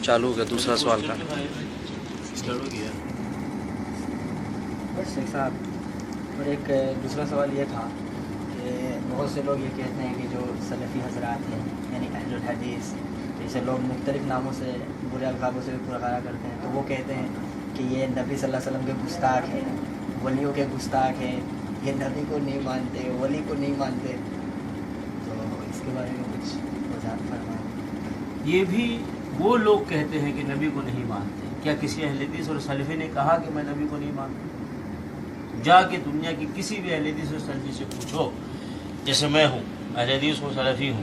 چالو کا دوسرا سوال کا شیخ صاحب، اور ایک دوسرا سوال یہ تھا کہ بہت سے لوگ یہ کہتے ہیں کہ جو سلفی حضرات ہیں یعنی اہل الحدیث، جیسے لوگ مختلف ناموں سے برے القابوں سے پکارا کرتے ہیں، تو وہ کہتے ہیں کہ یہ نبی صلی اللہ علیہ وسلم کے گستاخ ہیں، ولیوں کے گستاخ ہیں، یہ نبی کو نہیں مانتے، ولی کو نہیں مانتے، تو اس کے بارے میں کچھ وضاحت فرمائیں۔ یہ بھی وہ لوگ کہتے ہیں کہ نبی کو نہیں مانتے۔ کیا کسی اہل حدیث اور سلفی نے کہا کہ میں نبی کو نہیں مانتا؟ جا کے دنیا کی کسی بھی اہل حدیث اور سلفی سے پوچھو، جیسے میں ہوں اہل حدیث ہوں، سلفی ہوں،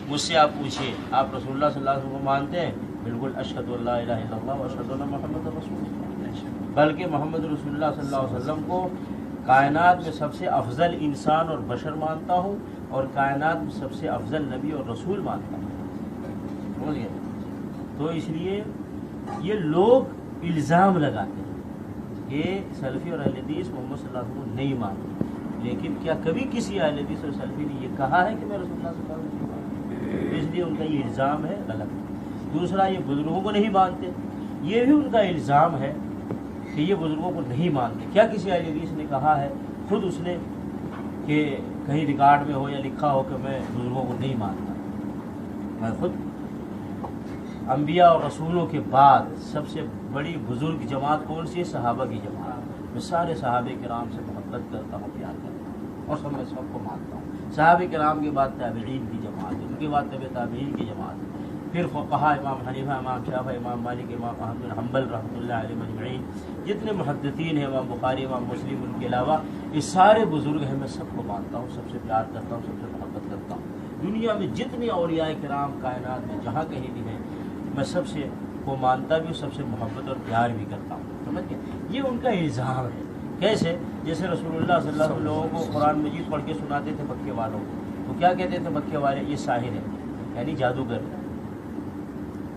مجھ سے آپ پوچھیے آپ رسول اللہ صلی اللہ علیہ وسلم کو مانتے ہیں؟ بالکل، اشہد ان لا الہ الا اللہ و اشہد ان محمد رسول اللہ، بلکہ محمد رسول اللہ صلی اللہ علیہ وسلم کو کائنات میں سب سے افضل انسان اور بشر مانتا ہوں، اور کائنات میں سب سے افضل نبی اور رسول مانتا ہوں۔ سمجھ گئے؟ تو اس لیے یہ لوگ الزام لگاتے ہیں کہ سلفی اور اہل حدیث محمد صلی اللہ علیہ وسلم کو نہیں مانتے، لیکن کیا کبھی کسی اہل حدیث اور سلفی نے یہ کہا ہے کہ میں رسول اللہ صلی اللہ علیہ وسلم نہیں مانتا؟ اس لیے ان کا یہ الزام ہے غلط۔ دوسرا، یہ بزرگوں کو نہیں مانتے، یہ بھی ان کا الزام ہے کہ یہ بزرگوں کو نہیں مانتے۔ کیا کسی اہل حدیث نے کہا ہے خود اس نے کہ کہیں ریکارڈ میں ہو یا لکھا ہو کہ میں بزرگوں کو نہیں مانتا؟ میں خود انبیاء اور رسولوں کے بعد سب سے بڑی بزرگ جماعت کون سی ہے؟ صحابہ کی جماعت۔ میں سارے صحابہ کرام سے محبت کرتا ہوں، پیار کرتا ہوں، اور میں سب کو مانتا ہوں۔ صحابہ کرام کے بعد تابعین کی جماعت ہے، ان کے بعد تابعین کی جماعت ہے، پھر فقہاء امام حنیفہ، امام شافعی، امام مالک، امام احمد بن حنبل رحمۃ اللہ علیہ مجمعین، جتنے محدثین ہیں، امام بخاری، امام مسلم، ان کے علاوہ یہ سارے بزرگ ہیں، میں سب کو مانتا ہوں، سب سے پیار کرتا ہوں، سب سے محبت کرتا ہوں۔ دنیا میں جتنے اولیاء کرام کائنات میں جہاں کہیں بھی ہیں، میں سب سے کو مانتا بھی ہوں، سب سے محبت اور پیار بھی کرتا ہوں۔ سمجھ گئے؟ یہ ان کا الزام ہے۔ کیسے؟ جیسے رسول اللہ صلی اللہ علیہ وسلم لوگوں کو قرآن مجید پڑھ کے سناتے تھے مکے والوں کو، تو کیا کہتے تھے مکے والے؟ یہ ساحر ہے، یعنی جادوگر ہے۔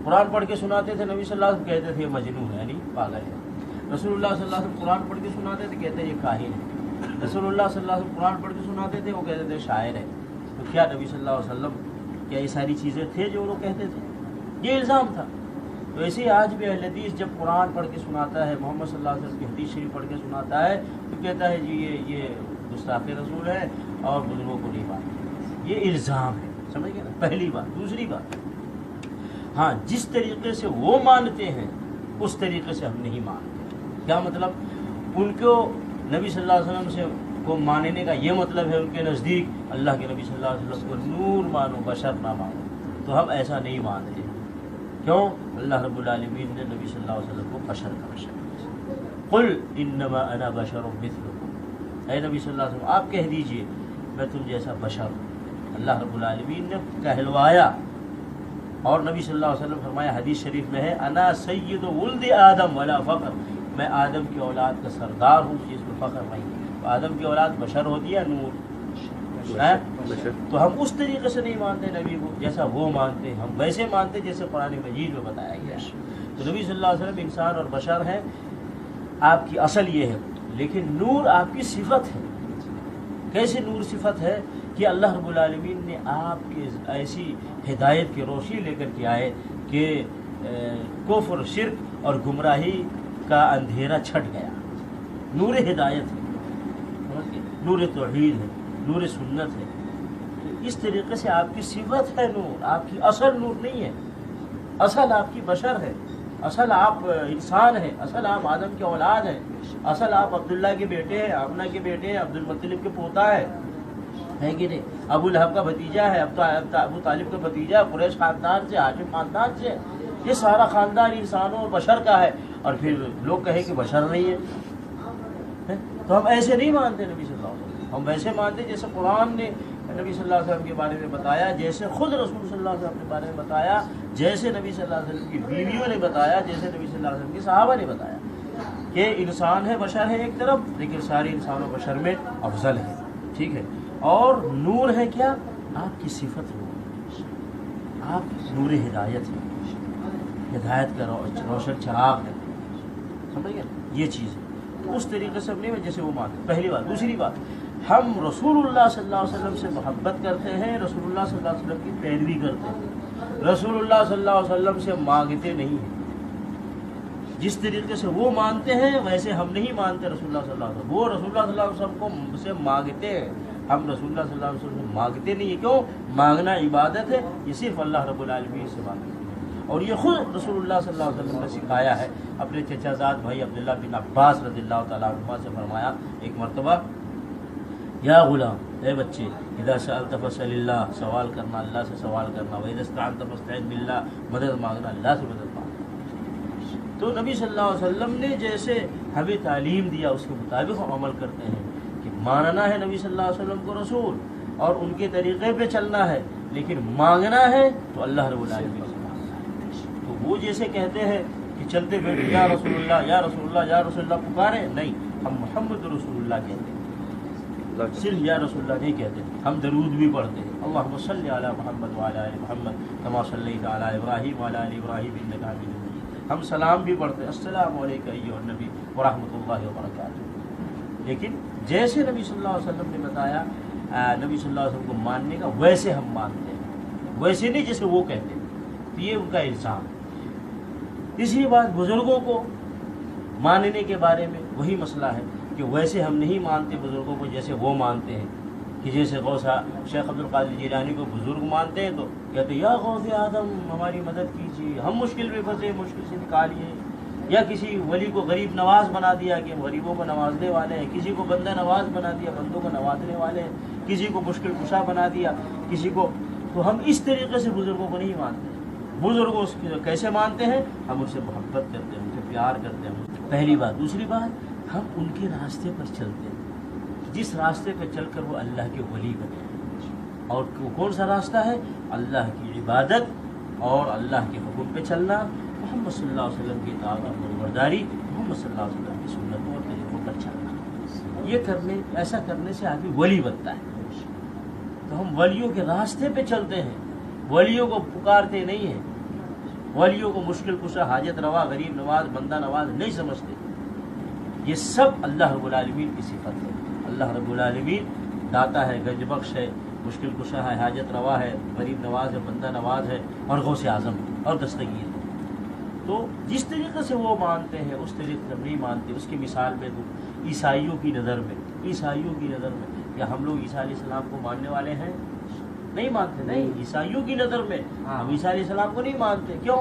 قرآن پڑھ کے سناتے تھے نبی صلی اللہ علیہ وسلم، کہتے تھے یہ مجنون ہے، یعنی پاگل ہے۔ رسول اللہ صلی اللہ علیہ وسلم قرآن پڑھ کے سناتے تھے، کہتے ہیں یہ کاہن ہے۔ رسول اللہ صلی اللہ علیہ وسلم قرآن پڑھ کے سناتے تھے، وہ کہتے تھے شاعر ہے۔ تو کیا نبی صلی اللہ علیہ وسلم کیا یہ ساری چیزیں تھے جو وہ کہتے تھے؟ یہ الزام تھا۔ تو ایسے ہی آج بھی اہل حدیث جب قرآن پڑھ کے سناتا ہے، محمد صلی اللہ علیہ وسلم کی حدیث شریف پڑھ کے سناتا ہے، تو کہتا ہے جی یہ گستاخ رسول ہے اور بزرگوں کو نہیں مانتے۔ یہ الزام ہے، سمجھ گئے نا؟ پہلی بات۔ دوسری بات، ہاں جس طریقے سے وہ مانتے ہیں اس طریقے سے ہم نہیں مانتے۔ کیا مطلب؟ ان کو نبی صلی اللہ علیہ وسلم سے کو ماننے کا یہ مطلب ہے ان کے نزدیک اللہ کے نبی صلی اللہ علیہ وسلم کو نور مانو، بشر نہ مانو۔ تو ہم ایسا نہیں مانتے۔ کیوں؟ اللہ رب العالمین نے نبی صلی اللہ علیہ وسلم کو بشر کا بشر، قل انما انا بشر مثلکم، اے نبی صلی اللہ علیہ وسلم آپ کہہ دیجئے میں تم جیسا بشر ہوں۔ اللہ رب العالمین نے کہلوایا، اور نبی صلی اللہ علیہ وسلم فرمایا، حدیث شریف میں ہے، انا سید ولد آدم ولا فخر، میں آدم کی اولاد کا سردار ہوں، جس میں فخر نہیں۔ تو آدم کی اولاد بشر ہوتی ہے، نور ہے؟ تو ہم اس طریقے سے نہیں مانتے نبی کو جیسا وہ مانتے ہیں، ہم ویسے مانتے جیسے قرآن مجید میں بتایا گیا ہے۔ تو نبی صلی اللہ علیہ وسلم انسان اور بشر ہیں، آپ کی اصل یہ ہے، لیکن نور آپ کی صفت ہے۔ کیسے نور صفت ہے؟ کہ اللہ رب العالمین نے آپ کی ایسی ہدایت کی روشنی لے کر کے آئے کہ کفر، شرک اور گمراہی کا اندھیرا چھٹ گیا۔ نور ہدایت ہے، نور توحید ہے، نور سنت ہے۔ اس طریقے سے آپ کی صفت ہے نور، آپ کی اصل نور نہیں ہے۔ اصل آپ کی بشر ہے، اصل آپ انسان ہیں، اصل آپ آدم کی اولاد ہیں، اصل آپ عبداللہ کے بیٹے ہیں، آمنہ کے بیٹے ہیں، عبد المطلب کے پوتا ہے کہ نہیں؟ ابو لہب کا بھتیجا ہے، ابو طالب کا بھتیجا ہے، قریش خاندان سے، ہاشم خاندان سے۔ یہ سارا خاندان انسانوں اور بشر کا ہے، اور پھر لوگ کہیں کہ بشر نہیں ہے۔ تو ہم ایسے نہیں مانتے نبی صلی اللہ علیہ وسلم، ہم ویسے مانتے جیسے قرآن نے نبی صلی اللہ علیہ وسلم کے بارے میں بتایا، جیسے خود رسول صلی اللہ علیہ وسلم کے بارے میں بتایا، جیسے نبی صلی اللہ علیہ وسلم کی بیویوں نے بتایا، جیسے نبی صلی اللہ علیہ وسلم کے صحابہ نے بتایا کہ انسان ہے، بشر ہے ایک طرف، لیکن سارے انسان و بشر میں افضل ہے۔ ٹھیک ہے؟ اور نور ہے کیا؟ آپ کی صفت نور، آپ نور ہدایت ہے، ہدایت کا روشن چراغ ہے۔ سمجھ گئے؟ یہ چیز ہے۔ تو اس طریقے سے ہم نہیں جیسے وہ مانتے، پہلی بات۔ دوسری بات، ہم رسول اللہ صلی اللہ علیہ وسلم سے محبت کرتے ہیں، رسول اللہ صلی اللہ علیہ وسلم کی پیروی کرتے ہیں، رسول اللہ صلی اللہ علیہ وسلم سے مانگتے نہیں ہیں. جس طریقے سے وہ مانتے ہیں ویسے ہم نہیں مانتے رسول اللہ صلی اللہ علیہ وسلم. وہ رسول اللہ صلی اللہ علیہ وسلم کو سے مانگتے ہیں, ہم رسول اللہ صلی اللہ علیہ وسلم سے مانگتے نہیں ہیں. کیوں؟ مانگنا عبادت ہے, یہ صرف اللہ رب العالمین سے مانگتے ہیں. اور یہ خود رسول اللہ صلی اللہ علیہ وسلم نے سکھایا ہے. اپنے چچا زاد بھائی عبداللہ بن عباس رضی اللہ تعالیٰ عنہ سے فرمایا ایک مرتبہ, یا غلام, اے بچے, اذا سألت فاسأل اللہ, سوال کرنا اللہ سے سوال کرنا, وإذا استعنت فاستعن باللہ, مدد مانگنا اللہ سے مدد مانگنا. تو نبی صلی اللہ علیہ وسلم نے جیسے ہمیں تعلیم دیا اس کے مطابق ہم عمل کرتے ہیں کہ ماننا ہے نبی صلی اللہ علیہ وسلم کو رسول اور ان کے طریقے پہ چلنا ہے, لیکن مانگنا ہے تو اللہ رب العالمین سے مانگنا ہے. تو وہ جیسے کہتے ہیں کہ چلتے بیٹھے یا رسول اللہ یا رسول اللہ یا رسول اللہ پکارے, نہیں, ہم محمد رسول اللہ کہتے ہیں, صرف یا رسول اللہ نہیں کہتے. ہم درود بھی پڑھتے ہیں, اللہم صلی علی محمد وعلی آل محمد کما صلیت علی ابراہیم وعلی آل ابراہیم انک حمید مجید. ہم سلام بھی پڑھتے ہیں, السلام علیکم ایھا النبی ورحمۃ اللہ وبرکاتہ. لیکن جیسے نبی صلی اللہ علیہ وسلم نے بتایا نبی صلی اللہ علیہ وسلم کو ماننے کا, ویسے ہم مانتے ہیں, ویسے نہیں جیسے وہ کہتے ہیں. تو یہ ان کا الزام. اسی بات بزرگوں کو ماننے کے بارے میں وہی مسئلہ ہے کہ ویسے ہم نہیں مانتے بزرگوں کو جیسے وہ مانتے ہیں. کہ جیسے غوث شیخ عبد القادر جیلانی کو بزرگ مانتے ہیں تو کہتے ہیں یا غوث اعظم ہماری مدد کیجیے, ہم مشکل میں پھنسے, مشکل سے نکالیے. یا کسی ولی کو غریب نواز بنا دیا کہ ہم غریبوں کو نوازنے والے ہیں, کسی کو بندہ نواز بنا دیا, بندوں کو نوازنے والے ہیں, کسی کو مشکل کشا بنا دیا, کسی کو. تو ہم اس طریقے سے بزرگوں کو نہیں مانتے. بزرگوں کو کیسے مانتے ہیں؟ ہم ان سے محبت کرتے ہیں, ان سے پیار کرتے ہیں, پہلی بات. دوسری بات, ہم ان کے راستے پر چلتے ہیں, جس راستے پہ چل کر وہ اللہ کے ولی بنے. اور وہ کون سا راستہ ہے؟ اللہ کی عبادت اور اللہ کے حکم پہ چلنا, محمد صلی اللہ علیہ وسلم کی اطاعت اور فرمانبرداری, محمد صلی اللہ علیہ وسلم کی سنتوں اور طریقوں پر چلنا. یہ ایسا کرنے سے آدمی ولی بنتا ہے. تو ہم ولیوں کے راستے پہ چلتے ہیں, ولیوں کو پکارتے نہیں ہیں, ولیوں کو مشکل کشا, حاجت روا, غریب نواز, بندہ نواز نہیں سمجھتے. یہ سب اللہ رب العالمین کی صفت ہے. اللہ رب العالمین داتا ہے, گنج بخش ہے, مشکل کشا ہے, حاجت روا ہے, غریب نواز ہے, بندہ نواز ہے, اور غوث اعظم ہے, اور دستگیر ہے. تو جس طریقے سے وہ مانتے ہیں اس طریقے سے ہم نہیں مانتے. اس کی مثال میں دوں, عیسائیوں کی نظر میں کیا ہم لوگ عیسیٰ علیہ السلام کو ماننے والے ہیں؟ نہیں مانتے. نہیں, عیسائیوں کی نظر میں ہم عیسیٰ علیہ السلام کو نہیں مانتے. کیوں؟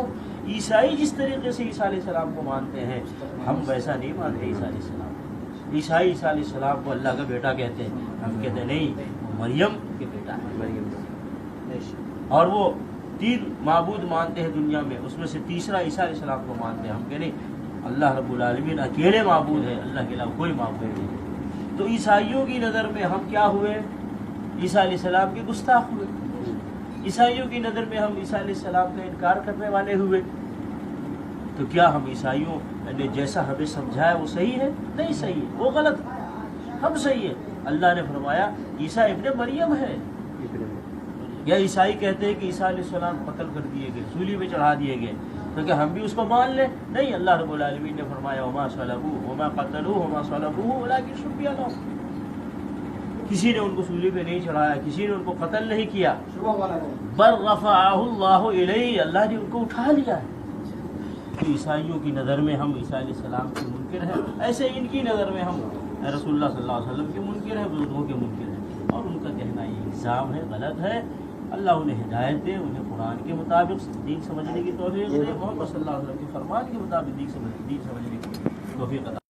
عیسائی جس طریقے سے عیسیٰ علیہ السلام کو مانتے ہیں ہم ویسا نہیں مانتے عیسیٰ علیہ السلام. عیسائی عیسیٰ علیہ السلام کو اللہ کا بیٹا کہتے ہیں, ہم کہتے ہیں نہیں, مریم کے بیٹا ہے. اور وہ 3 معبود مانتے ہیں دنیا میں, اس میں سے تیسرا عیسیٰ علیہ السلام کو مانتے ہیں. ہم کہتے نہیں, اللہ رب العالمین اکیلے معبود ہے, اللہ کے علاوہ کوئی معبود نہیں. تو عیسائیوں کی نظر میں ہم کیا ہوئے؟ عیسیٰ علیہ السلام کے گستاخ ہوئے. عیسائیوں کی نظر میں ہم عیسیٰ علیہ السلام کا انکار کرنے والے ہوئے. تو کیا ہم عیسائیوں نے جیسا ہمیں سمجھایا وہ صحیح ہے؟ نہیں صحیح ہے, وہ غلط ہے, ہم صحیح ہے. اللہ نے فرمایا عیسیٰ ابن مریم ہے. یا عیسائی کہتے ہیں کہ عیسیٰ علیہ السلام قتل کر دیے گئے, سولی پہ چڑھا دیے گئے, تو کہ ہم بھی اس کو مان لیں؟ نہیں, اللہ رب العالمین نے فرمایا وما صلبوہ وما قتلوہ وما صلبوہ ولکن شبیہ لہم. کسی نے ان کو سولی پہ نہیں چڑھایا, کسی نے ان کو قتل نہیں کیا, بل رفعہ اللہ الیہ, اللہ نے ان کو اٹھا لیا ہے. تو عیسائیوں کی نظر میں ہم عیسیٰ علیہ السلام کے منکر ہیں, ایسے ان کی نظر میں ہم رسول اللہ صلی اللہ علیہ وسلم کے منکر ہیں, بزرگوں کے منکر ہیں. اور ان کا کہنا یہ الزام ہے, غلط ہے. اللہ انہیں ہدایت دے, انہیں قرآن کے مطابق دین سمجھنے کی توفیق دے, محمد صلی اللہ علیہ وسلم کے فرمان کے مطابق دین سمجھنے کی توفیق عطا